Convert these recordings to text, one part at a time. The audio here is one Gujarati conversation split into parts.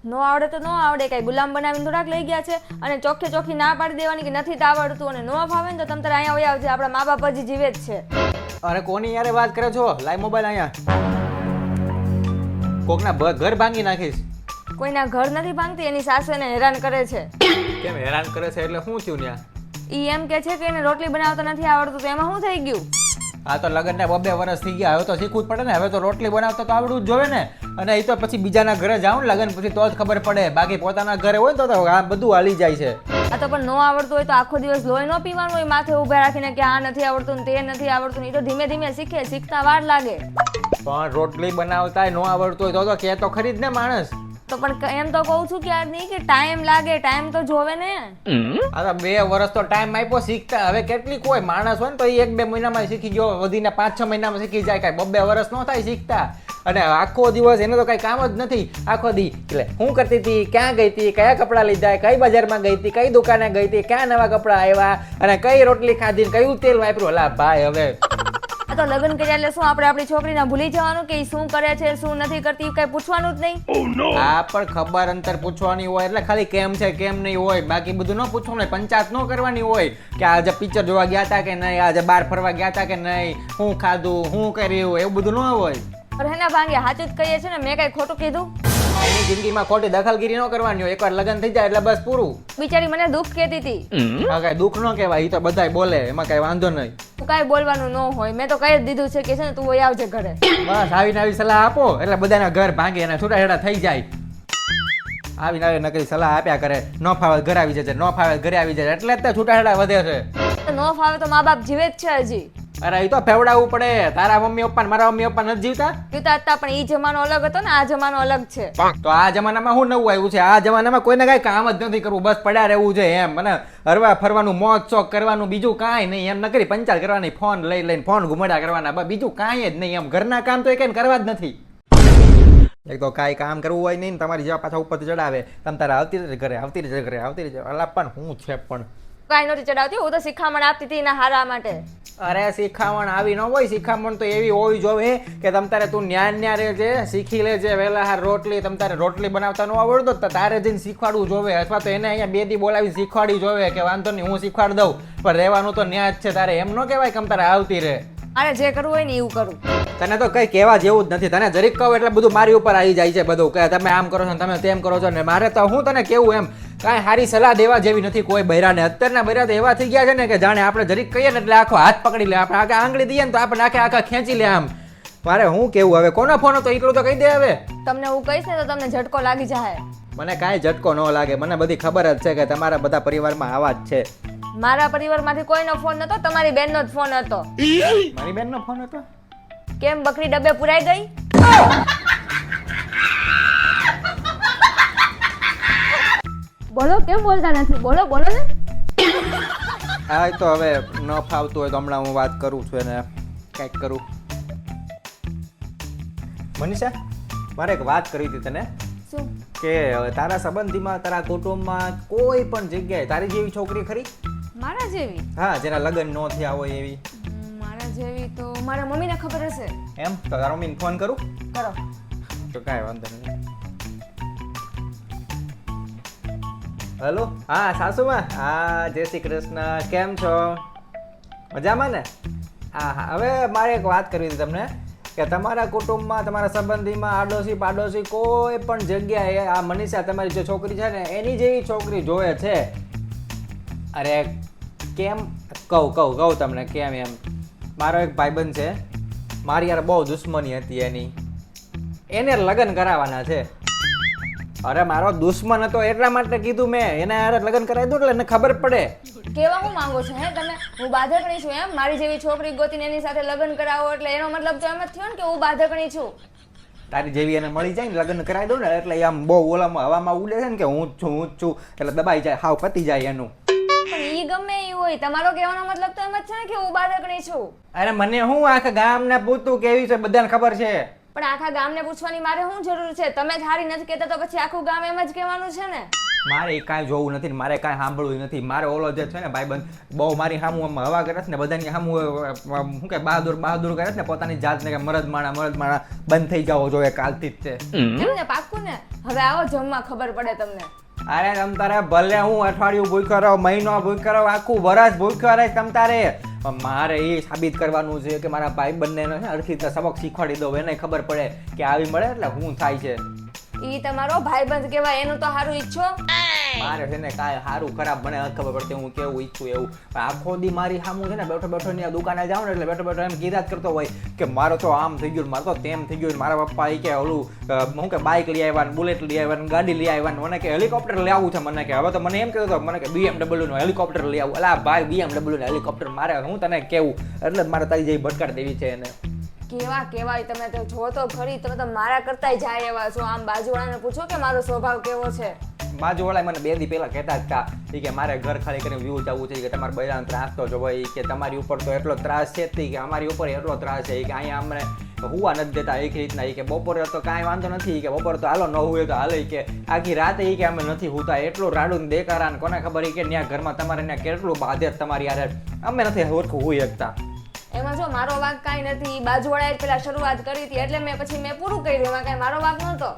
નો આવડે તો નો આવડે, કઈ ગુલામ બનાવીને થોડાક લઈ ગયા છે. અને ચોખ્ખે ચોખ્ખી ના પાડી દેવાની કે નથી તો આવડતું, અને નો ફાવે ને તો તમે તારે અહીંયા વહી આવજે. આપણા મા બાપ હજી જીવે જ છે. અરે કોની યારે વાત કરે છો? લાઈ મોબાઈલ અહીંયા. કોકના ઘર ભાંગી નાખીશ. કોઈના ઘર નથી ભાંગતી, એની સાસુને હેરાન કરે છે. કેમ હેરાન કરે છે એટલે શું થયું ત્યાં? ઈ એમ કે છે કે એને રોટલી બનાવતા નથી આવડતું, તો એમાં શું થઈ ગયું? આ તો લગ્નને 2 વર્ષ થઈ ગયા, હવે તો શીખવું જ પડે ને. હવે તો રોટલી બનાવતા તો આવડવું જ જોવે ને. અને એ તો પછી બીજાના ઘરે જાવ ને લગ્ન પછી તો જ ખબર પડે. બાકી પોતાના ઘરે હોય ને તો આ બધું હાલી જાય છે. આ તો પણ નો આવડતું હોય તો આખો દિવસ લોહી ન પીવાનું હોય માથે ઊભા રાખીને કે આ નથી આવડતું ને તે નથી આવડતું. એ તો ધીમે ધીમે શીખે, શીખતા વાર લાગે. પણ રોટલી બનાવતા ન આવડતું હોય તો કે તો ખરી જ ને માણસ. તો પણ એમ તો કહું છું કે આ નહીં કે ટાઈમ લાગે, ટાઈમ તો જોવે ને. આ તો 2 વર્ષ તો ટાઈમ આપ્યો શીખતા. હવે કેટલી કોઈ માણસ હોય ને તો એ 1-2 મહિનામાં શીખી ગયો, વધીને 5-6 મહિનામાં શીખી જાય. કાંઈ 2 વર્ષ ન થાય શીખતા. અને આખો દિવસ એને તો કઈ કામ જ નથી. આખો દી એટલે હું કરતી હતી, ક્યાં ગઈ હતી, કયા કપડાં લીધા, કઈ બજારમાં ગઈ હતી, કઈ દુકાને ગઈ હતી, ક્યાં નવા કપડાં આવ્યા, અને કઈ રોટલી ખાધી, કયું તેલ વાપર્યું. અલા ભાઈ હવે આ તો લગ્ન કર્યા એટલે શું આપણે આપણી છોકરીને ભૂલી જવાનું કે ઈ શું કરે છે શું નથી કરતી, કઈ પૂછવાનું જ નહીં. આ પણ ખબર અંતર પૂછવાની હોય એટલે ખાલી કેમ છે કેમ નહીં હોય, બાકી બધું ન પૂછવાનું હોય. પંચાયત ન કરવાની હોય કે આજે પિક્ચર જોવા ગયા હતા કે નહીં, આજે બહાર ફરવા ગયા હતા કે નહીં, હું ખાધું, હું કર્યું, એવું બધું ન હોય. અરે હેના ભાંગે સાચું જ કહીએ છે ને, મેં કઈ ખોટું કીધું? એની જિંદગીમાં ખોટી દખલગીરી ન કરવાની હોય. એકવાર લગ્ન થઈ જાય એટલે બસ પૂરું. બિચારી મને દુઃખ કહેતી હતી. હા, કઈ દુઃખ ન કહેવાય, એ તો બધાય બોલે, એમાં કઈ વાંધો નહીં. તું કાંઈ બોલવાનું ન હોય, મેં તો કહી જ દીધું છે કે છે ને તું વહી આવજે ઘરે. બસ આવીને આવી સલાહ આપો એટલે બધાના ઘર ભાંગે અને છૂટાછેડા થઈ જાય. આવીને આવી નકરી સલાહ આપ્યા કરે, ન ફાવે ઘરે આવી જાય, ન ફાવે ઘરે આવી જાય, એટલે જ તે છૂટાછેડા વધે છે. તો ન ફાવે તો મા બાપ જીવે જ છે હજી. અરે એ તો ફેવડાવવું પડે. તારા મમ્મી પપ્પા ને મારા મમ્મી પપ્પા નથી જીવતા? જીવતા હતા, પણ ઈ જમાનો અલગ હતો ને આ જમાનો અલગ છે. તો આ જમાનામાં શું નવું આવ્યું છે? આ જમાનામાં કોઈને કઈ કામ જ નથી કરવું, બસ પડ્યા રહેવું છે એમ. મને હરવા ફરવાનું, મોજ શોખ કરવાનું, બીજું કાંઈ નહીં એમ. નકરી પંચાયત કરવાની, ફોન લઈ લઈને ફોન ઘુમાડા કરવાના, બસ બીજું કાંઈ જ નહીં એમ. ઘરના કામ તો એ કઈ કરવા જ નથી. એક તો કાંઈ કામ કરવું હોય નહીં, તમારી જેવા પાછા ઉપર ચડાવે. તમે તારે આવતી રહે ઘરે, આવતી રહે ઘરે, આવતી રહે. અલા પણ હું છે પણ કાંઈ નહોતી ચડાવતી, હું તો શિખામણ આપતી હતી એના હારા માટે. અરે શિખામણ આવી ન હોય. શિખામણ તો એવી હોવી જોઈએ કે તમ તારે તું ન્યા રહેજે, શીખી લેજે વહેલા હાર રોટલી. તમ તારે રોટલી બનાવતા ન આવડતો તો તારે જઈને શીખવાડવું જોવે, અથવા તો એને અહીંયા 2 દી બોલાવી શીખવાડી જોવે કે વાંધો નહીં હું શીખવાડી દઉં, પણ રહેવાનું તો ન્યા જ છે તારે. એમ ન કહેવાય કે તારે આવતી રહે. અરે જે કરવું હોય ને એવું કરું. તને તો કઈ કહેવા જેવું જ નથી. તને જરીક કહું એટલે બધું મારી ઉપર આવી જાય છે બધું, કે તમે આમ કરો છો ને તમે તેમ કરો છો ને. મારે તો હું તને કેવું એમ કાંઈ સારી સલાહ દેવા જેવી નથી કોઈ બૈરાને. અત્યારના બૈરા તો એવા થઈ ગયા છે ને કે જાણે આપણે જરીક કહીએ ને એટલે આખો હાથ પકડી લે, આપણે આખા આંગળી દઈએ ને તો આપણે આખા ખેંચી લે આમ. મારે હું કેવું હવે? કોનો ફોન હતો એટલું તો કહી દે હવે. તમને હું કહીશ ને તો તમને ઝટકો લાગી જાય. મને કાંઈ ઝટકો ન લાગે, મને બધી ખબર જ છે કે તમારા બધા પરિવારમાં આવા જ છે. મારા પરિવારમાંથી કોઈનો ફોન નતો, તમારી બેનનો જ ફોન હતો. મારી બેનનો ફોન હતો? કેમ બકરી ડબ્બે પુરાઈ ગઈ? બોલો, કેમ બોલતા નથી? બોલો બોલો ને. હા તો હવે ન ફાવતું હોય તો હમણાં હું વાત કરું છું એને કંઈક કરું. મનીષા, મારે એક વાત કરવી હતી તને શું? કે તારા સંબંધીમાં, તારા કુટુંબમાં કોઈ પણ જગ્યાએ તારી જેવી છોકરી ખરી? મારા જેવી? હા, જેના લગ્ન ન થયા હોય એવી. મારા જેવી તો મારા મમ્મીને ખબર હશે. એમ તો તારા મમ્મીને ફોન કરું? કરો. તો કાંઈ વાંધો નહીં. હેલો, હા સાસુમાં. હા, જય શ્રી કૃષ્ણ. કેમ છો? મજામાં ને? હા હા, હવે મારે એક વાત કરવી હતી તમને કે તમારા કુટુંબમાં, તમારા સંબંધીમાં, આડોશી પાડોશી કોઈ પણ જગ્યાએ આ મનીષા તમારી જે છોકરી છે ને એની જેવી છોકરી જોવે છે. અરે કેમ કહું તમને કેમ એમ. મારો એક ભાઈબંધ છે, મારી યાર બહુ દુશ્મની હતી એની, એને લગ્ન કરાવવાના છે. અરે મારો દુશ્મન હતો એટલા માટે કીધું મેં, એને યાર લગ્ન કરાવી દઉં એટલે એને ખબર પડે. કેવા હું માંગો છો હે તમે? હું બાધકણી છું એમ? મારી જેવી છોકરી ગોતીને એની સાથે લગ્ન કરાવો એટલે એનો મતલબ તો એમ જ થયો ને કે હું બાધકણી છું. તારી જેવી એને મળી જાય ને લગ્ન કરાવી દઉં ને એટલે આમ બહુ ઓલામાં હવામાં ઉડે છે ને કે હું જ છું એટલે દબાઈ જાય, હાવ પતી જાય એનું. પણ ઈ ગમે ઈ હોય, તમારો કહેવાનો મતલબ તો એમ જ છે ને કે હું બાધકણી છું. અરે મને હું આખા ગામના પૂતું કેવી છે બધાને ખબર છે. પણ આખા ગામને પૂછવાની મારે શું જરૂર છે? તમે જ હારી નથી કહેતા તો પછી આખું ગામ એમ જ કહેવાનું છે ને. મારે એ કાંઈ જોવું નથી ને મારે કાંઈ સાંભળવું નથી. મારે ઓલો જે છે ને ભાઈબંધ બહુ મારી સામું હવા કરે છે ને, બધાની સામું શું કે બહાદુર કરે છે ને, પોતાની જાતને કે મરદ માણા બંધ થઈ જાવો જોઈએ કાલથી જ છે એમને પાક્કું ને. હવે આવો જમવા, ખબર પડે તમને. અરે તમ તારે ભલે હું અઠવાડિયું ભૂખ્યો રહો, મહિનો ભૂખ્યો રહો, આખું વરસ ભૂખ્યો રહે તમ તારે, પણ મારે એ સાબિત કરવાનું છે કે મારા ભાઈ બંનેને અડધી રીતે સબક શીખવાડી દઉં, એને ખબર પડે કે આવી મળે એટલે શું થાય છે. ઈ તમારો ભાઈબંધ કહેવાય, એનું તો સારું ઈચ્છો. મારે છે ને કાંઈ સારું ખરાબ મને નથી ખબર પડતી હું કેવું ઈચ્છું એવું. પણ આખો દી મારી સામું છે ને બેઠો ની દુકાને જાઉં ને એટલે બેઠો એમ કીધા જ કરતો હોય કે મારો તો આમ થઈ ગયું, મારો તો તેમ થઈ ગયું, મારા પપ્પા એ કે ઓલું હું કે બાઇક લઈ આવ્યા, બુલેટ લઈ આવ્યા, ગાડી લઈ આવ્યા, મને કે હેલિકોપ્ટર લઈ આવું છે. મને કે હવે તો મને એમ કહેતો હતો મને કે BMW નું હેલિકોપ્ટર લઈ આવું. અલા ભાઈ BMW નું હેલિકોપ્ટર મારે હું તને કેવું, એટલે મારે તારી જેવી ભટકાડ દેવી છે એને. કેવાય તમે તો જો તો ખરી, તમે તો મારા કરતાય જાય એવા છો. આમ બાજુવાળાને પૂછો કે મારો સ્વભાવ કેવો છે. બાજુવાળા મને 2 દી પહેલા કહેતા જ હતા કે મારે ઘર ખાલી કરીને વ્યૂ જવું છે, કે તમારે બધાનો ત્રાસ તો જો ભાઈ, કે તમારી ઉપર તો એટલો ત્રાસ છે કે અમારી ઉપર એટલો ત્રાસ છે કે અહીંયા અમને હુવા નથી દેતા એક રીતના. કે બપોરે તો કાંઈ વાંધો નથી, કે બપોરે તો હાલો ન હોય તો હાલે, કે આખી રાતે કે અમે નથી હોતા, એટલું રાડું દેકારા ને કોને ખબર કે ત્યાં ઘરમાં તમારે ત્યાં કેટલું બાધે તમારી યાર, અમે નથી ઓળખું હોઈ શકતા. એમાં જો મારો વાંક કાંઈ નથી, બાજુવાળાએ પેલા શરૂઆત કરી હતી એટલે મેં પૂરું કર્યું, એમાં કાંઈ મારો વાંક નહોતો.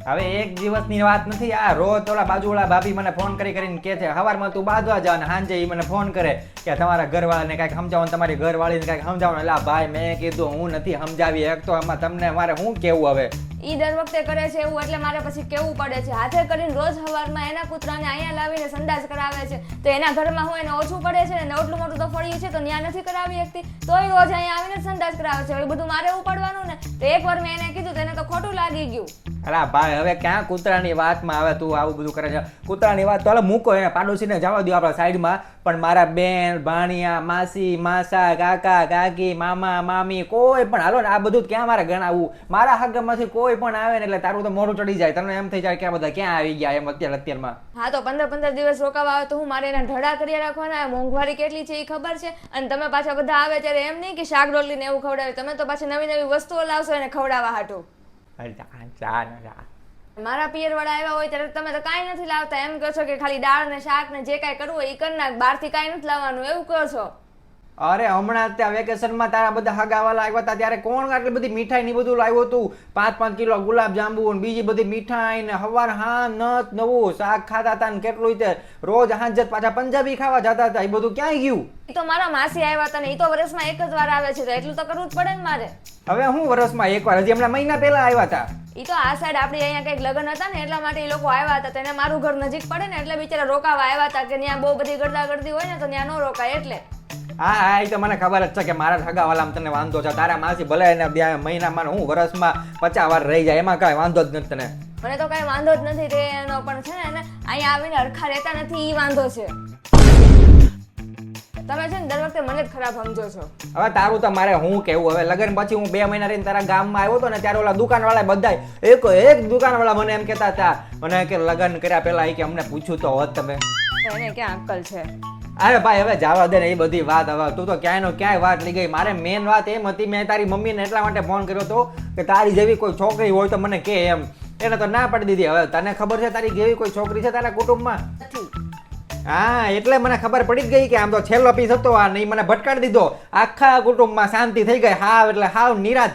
હવે એક દિવસની વાત નથી, આ રોજ ઓલા બાજુવાળા ભાભી મને ફોન કરીને કહે છે સવારમાં તું બાંધવા જા, અને સાંજે એ મને ફોન કરે કે તમારા ઘરવાળાને કાંઈક સમજાવો, તમારી ઘરવાળીને કાંઈક સમજાવો. એટલે ભાઈ મેં કીધું હું નથી સમજાવી એક તો એમાં તમને મારે શું કેવું હવે. ઈ દર વખતે કરે છે એવું, એટલે મારે પછી કેવું પડે છે. હાથે કરીને રોજ સવારમાં એના કૂતરાને અહીંયા લાવીને સંડાસ કરાવે છે, તો એના ઘરમાં હું એને ઓછું પડે છે ને એટલું મોટું તો ફળ્યું છે તો ત્યાં નથી કરાવી શકતી, તોય રોજ અહીંયા આવીને સંડાસ કરાવે છે. એ બધું મારે ઉપાડવાનું ને, તો એકવાર મેં એને કીધું તો એને તો ખોટું લાગી ગયું. અલા ભાઈ હવે ક્યાં કૂતરાની વાતમાં આવે તું આવું બધું કરે છે. કૂતરાની વાત તો હાલો મૂકો, એને પાડોશીને જવા દો આપણા સાઈડમાં, પણ મારા બેન ભાણિયા માસી માસા કાકા કાકી મામા મામી કોઈ પણ હાલો ને આ બધું ક્યાં મારે ગણાવવું. મારા હગામાંથી કોઈ પણ આવે ને એટલે તારું તો મોઢું ચડી જાય, તને એમ થઈ જાય કે આ બધા ક્યાં આવી ગયા એમ અત્યારમાં. હા તો 15 દિવસ રોકાવા આવે તો હું મારે એના ઢળા કરી રાખવાના, મોંઘવારી કેટલી છે એ ખબર છે. અને તમે પાછા બધા આવે ત્યારે એમ નહીં કે શાક રોટલી ને એવું ખવડાવે, તમે તો પાછી નવી વસ્તુઓ લાવશો એને ખવડાવવા હાટું. મારા પિયર વાળા આવ્યા હોય ત્યારે તમે તો કાંઈ નથી લાવતા, એમ કહો છો કે ખાલી દાળ ને શાક ને જે કાંઈ કરવું હોય એ કરી નાખ, બહારથી કાંઈ નથી લાવવાનું એવું કહો છો. અરે હમણાં ત્યાં વેકેશનમાં તારા બધા હગાવાલા આવ્યા હતા ત્યારે કોણ આટલી બધી મીઠાઈ ની બધું લાવ્યું હતું, 5-5 કિલો ગુલાબ જાંબુ ને બીજી બધી મીઠાઈ ને હવાર નત નવું શાક ખાતા હતા ને કેટલું તે રોજ હાંજે પાછા પંજાબી ખાવા જતા હતા. એ બધું ક્યાંય ગયું? એ તો મારા માસી આવ્યા હતા ને, એ તો વર્ષમાં એક જ વાર આવે છે તો એટલું તો કરવું જ પડે ને મારે. હવે હું વર્ષમાં એકવાર, હજી હમણાં મહિના પહેલા આવ્યા હતા. એ તો આ સાઈડ આપણી અહીંયા કંઈક લગ્ન હતા ને એટલા માટે એ લોકો આવ્યા હતા, તેને મારું ઘર નજીક પડે ને એટલે બિચારા રોકાવા આવ્યા હતા કે ત્યાં બહુ બધી ગરદી હોય ને તો ત્યાં ન રોકાય એટલે. હા એ તો મને ખબર જ છે કે મારા હગાવાલામાં તને વાંધો છે, તારા માસી ભલે એને મહિનામાં હું વર્ષમાં 50 વાર રહી જાય એમાં કાંઈ વાંધો જ નથી તને. મને તો કાંઈ વાંધો જ નથી રે એનો, પણ છે ને અહીંયા આવીને હરખા રહેતા નથી એ વાંધો છે. તમે છે ને દર વખતે મને જ ખરાબ સમજો છો. હવે તારું તો મારે હું કેવું, હવે લગ્ન પછી હું 2 મહિના રહીને તારા ગામમાં આવ્યો હતો ને ત્યારે ઓલા દુકાનવાળા બધા એક દુકાનવાળા મને એમ કહેતા હતા મને કે લગ્ન કર્યા પહેલા કે અમને પૂછ્યું તો હોત તમે. એને ક્યાં અક્કલ છે? અરે ભાઈ હવે જવા દે ને એ બધી વાત, હવે તું તો ક્યાંય વાત લઈ ગઈ. મારે મેન વાત એમ હતી, મેં તારી મમ્મીને એટલા માટે ફોન કર્યો હતો કે તારી જેવી કોઈ છોકરી હોય તો મને કે એમ, એને તો ના પાડી દીધી. હવે તને ખબર છે તારી જેવી કોઈ છોકરી છે તારા કુટુંબમાં? હા એટલે મને ખબર પડી જ ગઈ કે આમ તો છેલ્લો પીસ હતો આ નહીં, મને ભટકાડી દીધો. આખા કુટુંબમાં શાંતિ થઈ ગઈ, હાવ એટલે હાવ નિરાત.